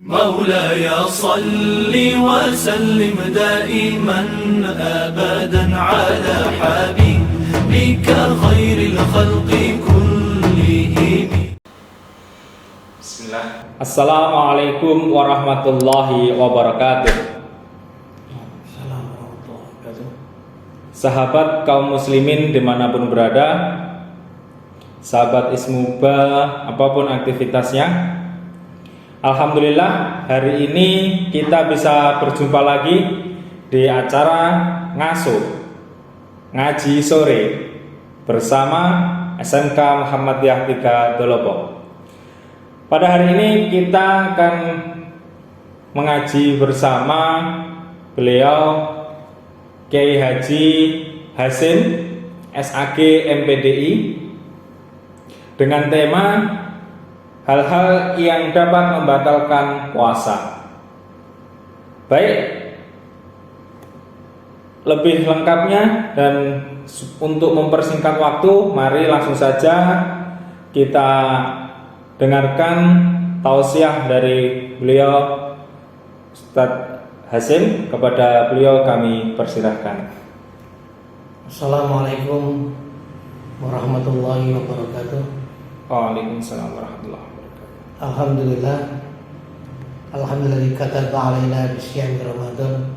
مولاي صل وسلم دائما أبدا على حبيبك خير الخلق كلهم. Bismillah. Assalamualaikum warahmatullahi wabarakatuh. Sahabat kaum muslimin dimanapun berada, sahabat Ismuba apapun aktivitasnya, alhamdulillah hari ini kita bisa berjumpa lagi di acara ngaji sore bersama SMK Muhammadiyah 3 Dolopo. Pada hari ini kita akan mengaji bersama beliau Kiai Haji Hasim SAG MPDI dengan tema hal-hal yang dapat membatalkan puasa. Baik, lebih lengkapnya dan untuk mempersingkat waktu, mari langsung saja kita dengarkan tausiah dari beliau Ustadz Hasim. Kepada beliau kami persilahkan. Assalamualaikum warahmatullahi wabarakatuh. Waalaikumsalam warahmatullahi wabarakatuh. Alhamdulillah kataba alaina bisyami Ramadan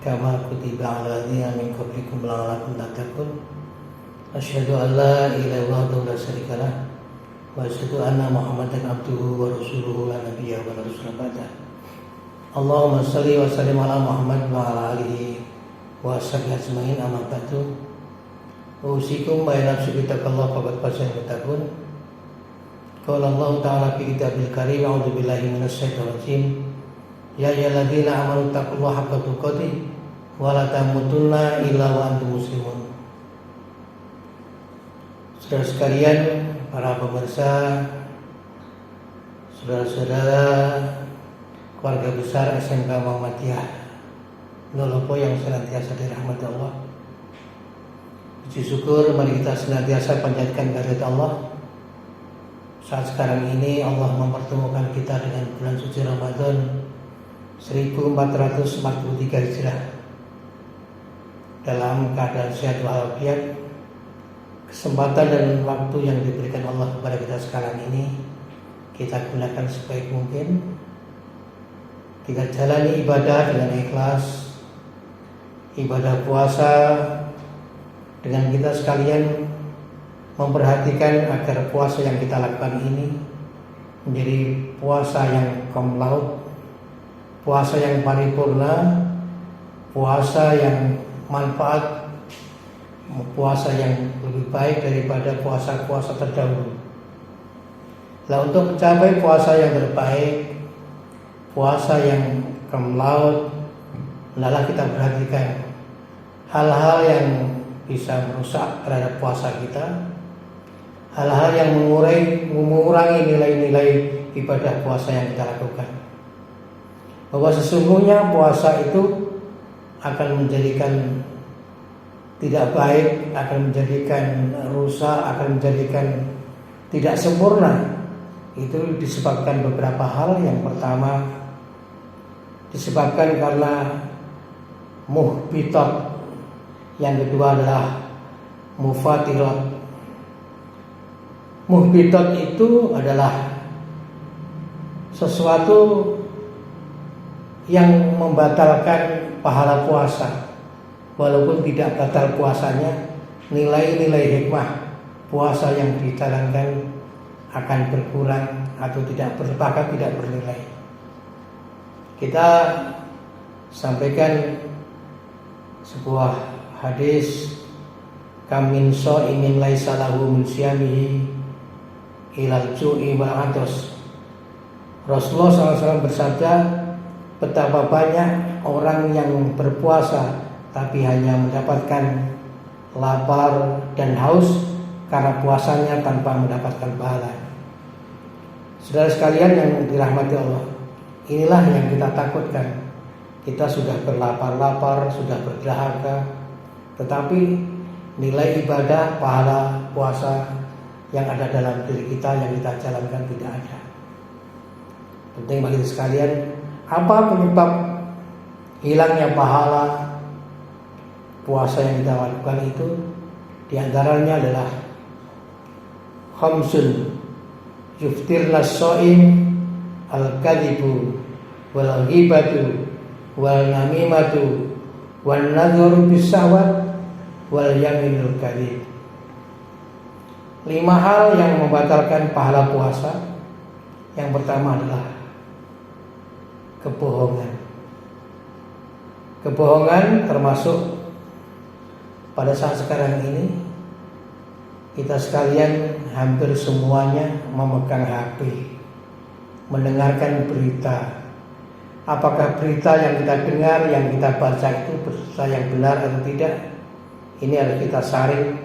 kama kutiba ala ladzina min qablikum la'allakum tattaqun. Asyhadu an la ilaha illallah wa la syarika lah wa asyhadu anna Muhammadan abduhu wa rasuluhu la nabiyya wa la rasula ba'da. Allahumma shalli wa sallim ala Muhammad wa ala alihi wa sahbihi ajmain, amma ba'du. Usikum wa nafsi bittaqallah faqad faza al-muttaqun. Qala Allah ta'ala fi kitabil karim, a'udzu billahi minasyaitonir rajim. Ya ayyuhalladzina amanu taqullaha haqqa tuqatih wa la tamutunna illa wa antum muslimun. Saudara sekalian, para pemirsa, saudara-saudara keluarga besar SMK Muhammadiyah Dolopo yang senantiasa dirahmati Allah. Puji syukur mari kita senantiasa panjatkan kehadirat Allah. Saat sekarang ini Allah mempertemukan kita dengan bulan suci Ramadan 1443 Hijrah dalam keadaan sehat walafiat. Kesempatan dan waktu yang diberikan Allah kepada kita sekarang ini kita gunakan sebaik mungkin. Kita jalani ibadah dengan ikhlas, ibadah puasa dengan kita sekalian memperhatikan agar puasa yang kita lakukan ini menjadi puasa yang komlaut, puasa yang paripurna, puasa yang manfaat, puasa yang lebih baik daripada puasa-puasa terdahulu. Nah, untuk mencapai puasa yang terbaik, puasa yang komlaut, adalah kita perhatikan hal-hal yang bisa merusak terhadap puasa kita, hal-hal yang mengurangi nilai-nilai ibadah puasa yang kita lakukan. Bahwa sesungguhnya puasa itu akan menjadikan tidak baik, akan menjadikan rusak, akan menjadikan tidak sempurna. Itu disebabkan beberapa hal. Yang pertama disebabkan karena muhbitat, yang kedua adalah mufatirat. Muhbitat itu adalah sesuatu yang membatalkan pahala puasa. Walaupun tidak batal puasanya, nilai-nilai hikmah puasa yang dijalankan akan berkurang atau bahkan tidak bernilai. Kita sampaikan sebuah hadis, kamin sha'imin laisa lahu min siyamihi ilal ju'i wal 'athas. Rasulullah SAW bersabda, betapa banyak orang yang berpuasa tapi hanya mendapatkan lapar dan haus karena puasanya tanpa mendapatkan pahala. Saudara sekalian yang dirahmati Allah, inilah yang kita takutkan. Kita sudah berlapar-lapar, sudah berdahaga, tetapi nilai ibadah, pahala puasa yang ada dalam diri kita yang kita jalankan tidak ada. Penting bagi sekalian, apa penyebab hilangnya pahala puasa yang kita lakukan itu? Di antaranya adalah khamsun yuftirna shaim al-kadhibu wal ghibatu wal namimatu wan nadhuru bis syahwat wal yaminul kadhib. 5 hal yang membatalkan pahala puasa. Yang pertama adalah kebohongan. Kebohongan termasuk pada saat sekarang ini kita sekalian hampir semuanya memegang HP, mendengarkan berita. Apakah berita yang kita dengar, yang kita baca itu berita yang benar atau tidak? Ini harus kita saring.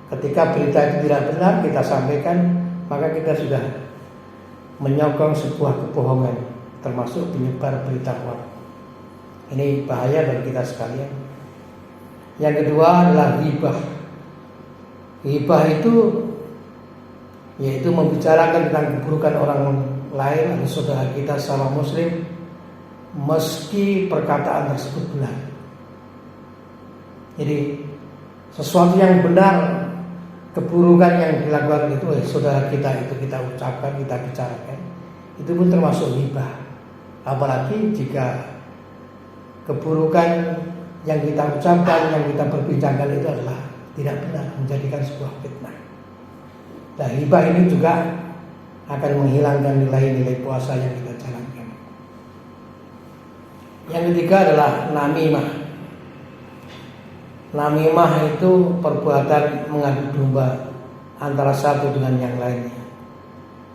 Ketika berita itu tidak benar kita sampaikan, maka kita sudah menyokong sebuah kebohongan, termasuk penyebar berita hoax. Ini bahaya bagi kita sekalian. Yang kedua adalah ghibah. Ghibah itu yaitu membicarakan tentang keburukan orang lain atau saudara kita sama muslim, meski perkataan tersebut benar. Jadi sesuatu yang benar, keburukan yang dilakukan itu saudara kita itu kita ucapkan, kita bicarakan, itu pun termasuk ghibah. Apalagi jika keburukan yang kita ucapkan, yang kita perbincangkan itu adalah tidak benar, menjadikan sebuah fitnah. Nah, ghibah ini juga akan menghilangkan nilai-nilai puasa yang kita jalankan. Yang ketiga adalah namimah. Namimah itu perbuatan mengadu domba antara satu dengan yang lainnya.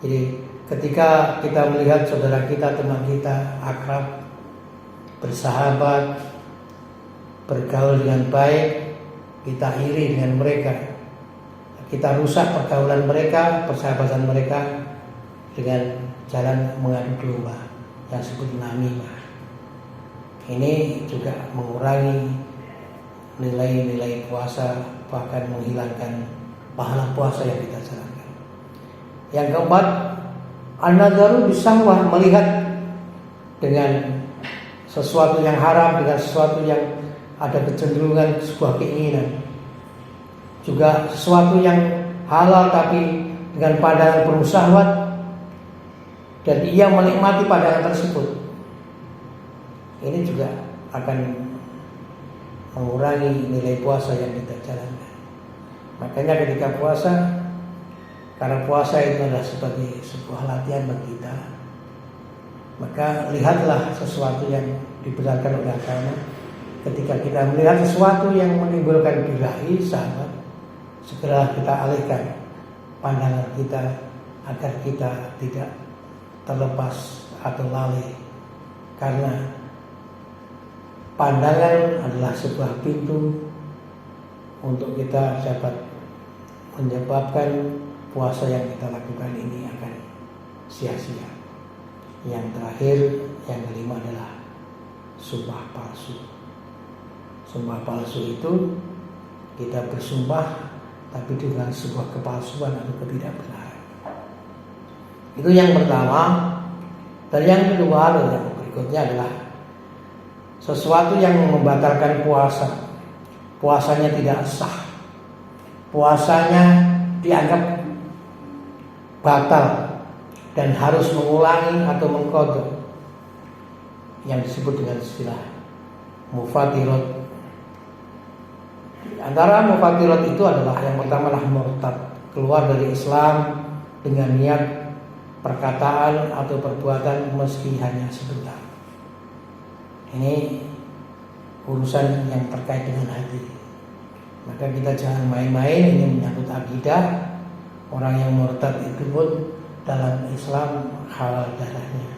Jadi ketika kita melihat saudara kita, teman kita akrab, bersahabat, bergaul dengan baik, kita iri dengan mereka, kita rusak pergaulan mereka, persahabatan mereka dengan jalan mengadu domba yang disebut namimah. Ini juga mengurangi nilai-nilai puasa, bahkan menghilangkan pahala puasa yang kita jalankan. Yang keempat, an-nadharu bis-syahwah, melihat dengan sesuatu yang haram, dengan sesuatu yang ada kecenderungan sebuah keinginan. Juga sesuatu yang halal tapi dengan pandangan penuh syahwat, dan ia menikmati pandangan tersebut. Ini juga akan mengurangi nilai puasa yang kita jalankan. Makanya ketika puasa, karena puasa itu adalah sebagai sebuah latihan bagi kita, maka lihatlah sesuatu yang dibenarkan oleh agama. Ketika kita melihat sesuatu yang menimbulkan birahi, sahabat, segera kita alihkan pandangan kita agar kita tidak terlepas atau lalai. Karena pandangan adalah sebuah pintu untuk kita dapat menyebabkan puasa yang kita lakukan ini akan sia-sia. Yang terakhir, yang kelima adalah sumpah palsu. Sumpah palsu itu kita bersumpah tapi dengan sebuah kepalsuan atau ketidakbenaran. Itu yang pertama. Dan yang kedua, yang berikutnya adalah sesuatu yang membatalkan puasa. Puasanya tidak sah, puasanya dianggap batal dan harus mengulangi atau mengqadha, yang disebut dengan istilah mufatirat. Antara mufatirat itu adalah yang pertama adalah murtad, keluar dari Islam dengan niat perkataan atau perbuatan meski hanya sebentar. Ini urusan yang terkait dengan hati. Maka kita jangan main-main, ini menyangkut akidah. Orang yang murtad itu pun dalam Islam halal darahnya.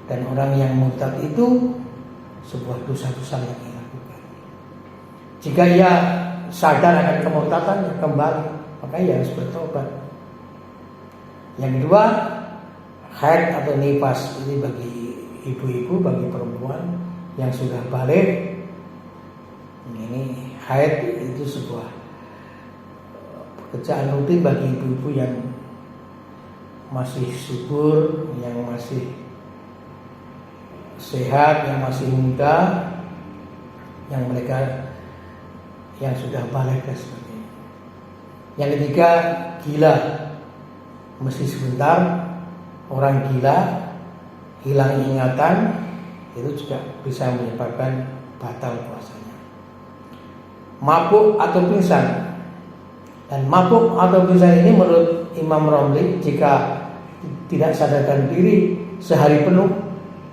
Dan orang yang murtad itu sebuah dosa besar yang dilakukan. Jika ia sadar akan kemurtadan, kembali, maka ia harus bertobat. Yang kedua, haid atau nifas. Ini bagi ibu-ibu, bagi perempuan yang sudah balik. Ini haid itu sebuah pekerjaan rutin bagi ibu-ibu yang masih subur, yang masih sehat, yang masih muda, yang mereka yang sudah balik dan sebagainya. Yang ketiga, gila, mesti sebentar. Orang gila hilang ingatan, itu juga bisa menyebabkan batal puasanya. Mabuk atau pingsan, dan mabuk atau pingsan ini menurut Imam Romli, jika tidak sadarkan diri sehari penuh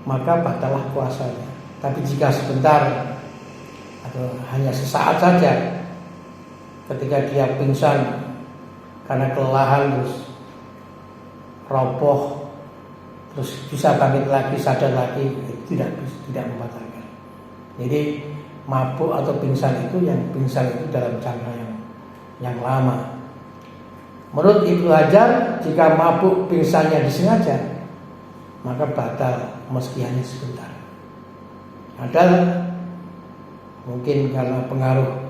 maka batallah puasanya. Tapi jika sebentar atau hanya sesaat saja, ketika dia pingsan karena kelelahan terus roboh, terus bisa bangkit lagi, sadar lagi, tidak membatalkan. Jadi mabuk atau pingsan itu, yang pingsan itu dalam jangka yang lama. Menurut Ibnu Hajar, jika mabuk pingsannya disengaja maka batal meski hanya sebentar. Ada mungkin karena pengaruh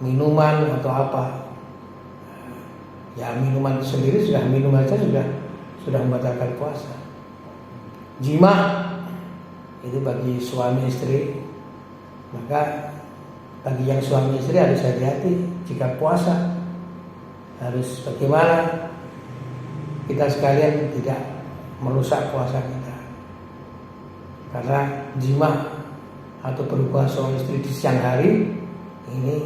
minuman atau apa. Ya minuman sendiri sudah, minum aja sudah membatalkan puasa. Jima itu bagi suami istri, maka bagi yang suami istri harus hati-hati jika puasa. Harus bagaimana kita sekalian tidak merusak puasa kita. Karena jima atau berhubungan suami istri di siang hari ini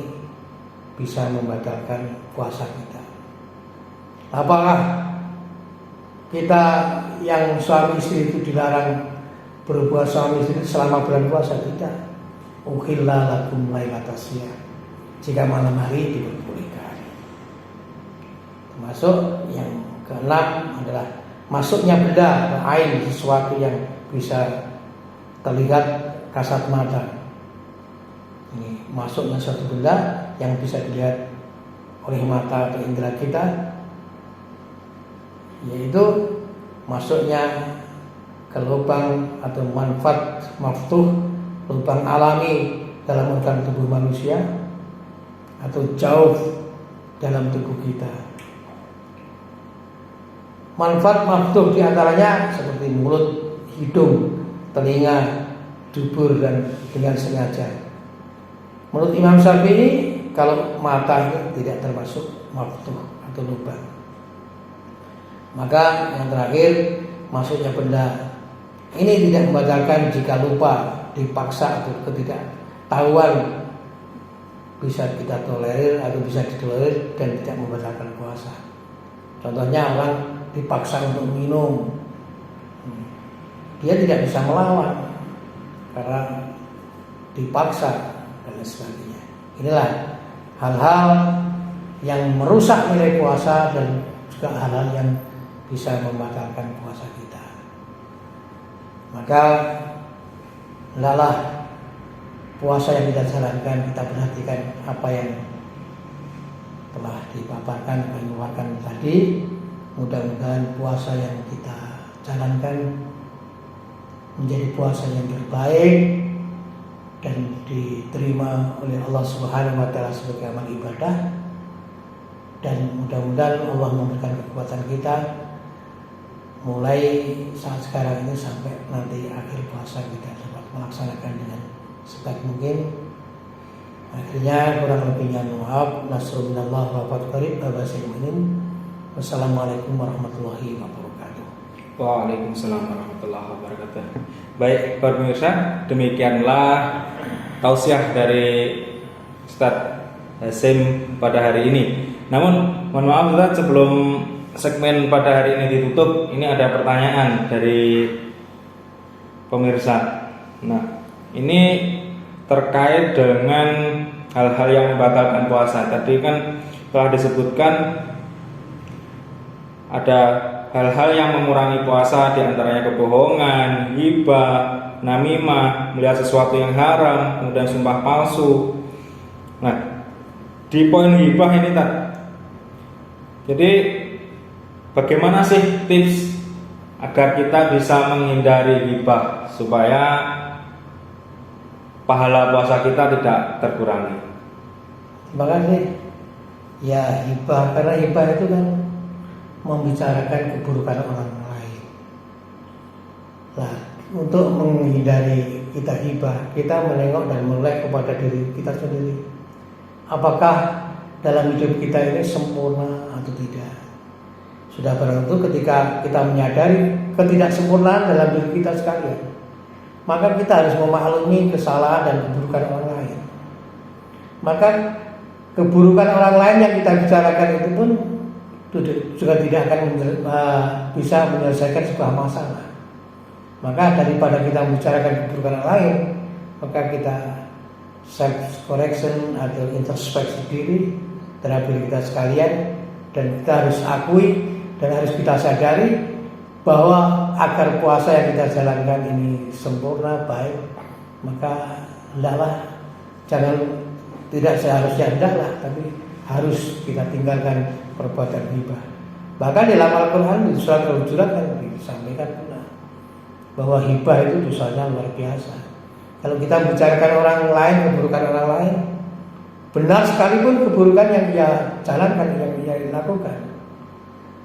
bisa membatalkan puasa kita. Apakah kita yang suami istri itu dilarang berhubungan suami istri selama bulan puasa? Tidak. Uhilla lakum lailatas siyam, jika malam hari diperbolehkan. Termasuk yang keenam adalah masuknya benda atau ain, sesuatu yang bisa terlihat kasat mata. Ini masuknya suatu benda yang bisa dilihat oleh mata atau indera kita, yaitu masuknya ke lubang atau manfaat maftuh, lubang alami dalam organ tubuh manusia atau jauh dalam tubuh kita. Manfaat maftuh diantaranya seperti mulut, hidung, telinga, dubur, dan dengan sengaja. Menurut Imam Syafi'i, kalau mata ini tidak termasuk maftuh atau lubang. Maka yang terakhir, masuknya benda ini tidak membatalkan jika lupa, dipaksa, atau ketidaktahuan, bisa kita tolerir atau bisa ditolerir dan tidak membatalkan puasa. Contohnya orang dipaksa untuk minum, dia tidak bisa melawan karena dipaksa dan sebagainya. Inilah hal-hal yang merusak nilai puasa dan juga hal-hal yang bisa membatalkan puasa kita. Maka hendaklah puasa yang kita jalankan, kita perhatikan apa yang telah dipaparkan, apa yang dipaparkan tadi. Mudah-mudahan puasa yang kita jalankan menjadi puasa yang terbaik dan diterima oleh Allah Subhanahu wa taala sebagai amal ibadah. Dan mudah-mudahan Allah memberikan kekuatan kita mulai saat sekarang ini sampai nanti akhir puasa kita dapat melaksanakan dengan sebaik mungkin. Akhirnya kurang lebihnya maaf. Nasrullah wa fath qarib. Wassalamualaikum warahmatullahi wabarakatuh. Waalaikumsalam warahmatullahi wabarakatuh. Baik pemirsa, demikianlah tausiah dari Ustadz Hasyim pada hari ini. Namun mohon maaf Ustadz, sebelum segmen pada hari ini ditutup, ini ada pertanyaan dari pemirsa. Nah, ini terkait dengan hal-hal yang membatalkan puasa. Tadi kan telah disebutkan ada hal-hal yang mengurangi puasa, diantaranya kebohongan, ghibah, namimah, melihat sesuatu yang haram, kemudian sumpah palsu. Nah, di poin ghibah ini tak. Jadi bagaimana sih tips agar kita bisa menghindari ghibah supaya pahala puasa kita tidak terkurangi? Terima kasih. Ya, hibah, karena hibah itu kan membicarakan keburukan orang lain. Nah, untuk menghindari kita hibah, kita menengok dan melek kepada diri kita sendiri. Apakah dalam hidup kita ini sempurna atau tidak? Sudah barang tentu ketika kita menyadari ketidaksempurnaan dalam diri kita sekalian, maka kita harus memaklumi kesalahan dan keburukan orang lain. Maka keburukan orang lain yang kita bicarakan itu pun juga tidak akan bisa menyelesaikan sebuah masalah. Maka daripada kita membicarakan keburukan orang lain, maka kita self correction atau introspeksi diri terhadap diri kita sekalian, dan kita harus akui dan harus kita sadari bahwa agar puasa yang kita jalankan ini sempurna, baik, maka hendaklah tidak seharusnya hendaklah, tapi harus kita tinggalkan perbuatan hibah. Bahkan dalam Al-Quran di surat Al-Hujurat kan disampaikan pula bahwa hibah itu dosanya luar biasa. Kalau kita bicarakan orang lain, keburukan orang lain, benar sekalipun keburukan yang dia jalankan, yang dia lakukan,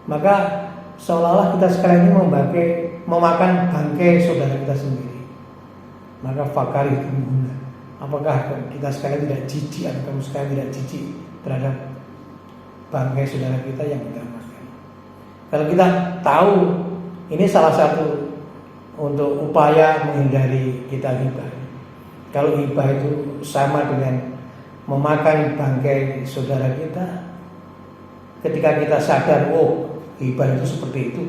maka seolah-olah kita sekarang ini memakan bangkai saudara kita sendiri. Maka fakar itu guna. Apakah kita sekarang tidak jijik, atau kamu sekarang tidak jijik terhadap bangkai saudara kita yang kita makan? Kalau kita tahu ini salah satu untuk upaya menghindari kita hibah. Kalau hibah itu sama dengan memakan bangkai saudara kita, ketika kita sadar, oh hibah itu seperti itu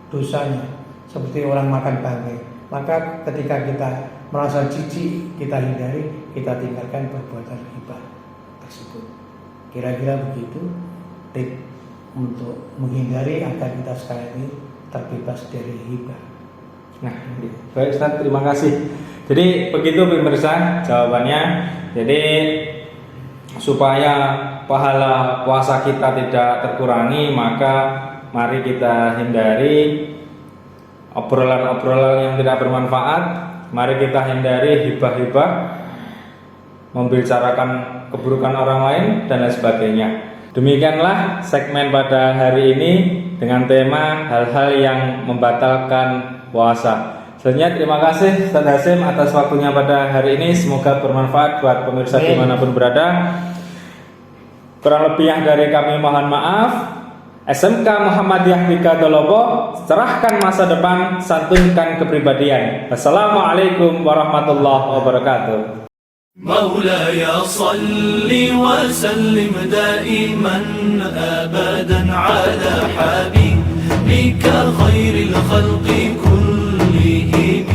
dosanya, seperti orang makan bangkai, maka ketika kita merasa jijik, kita hindari, kita tinggalkan perbuatan hibah tersebut. Kira-kira begitu tip untuk menghindari agar kita sekarang ini terbebas dari hibah. Nah, baik Ustaz, terima kasih. Jadi begitu pemirsa jawabannya. Jadi supaya pahala puasa kita tidak terkurangi, maka mari kita hindari obrolan-obrolan yang tidak bermanfaat. Mari kita hindari hibah-hibah, membicarakan keburukan orang lain dan lain sebagainya. Demikianlah segmen pada hari ini dengan tema hal-hal yang membatalkan puasa. Selanjutnya terima kasih Ustaz Hasyim atas waktunya pada hari ini. Semoga bermanfaat buat pemirsa dimanapun berada. Kurang lebih yang dari kami mohon maaf. SMK Muhammadiyah 3 Dolobo, cerahkan masa depan, santunkan kepribadian. Assalamualaikum warahmatullahi wabarakatuh. مولاي صل وسلم دائما أبدا على حبيبك خير الخلق كلهم.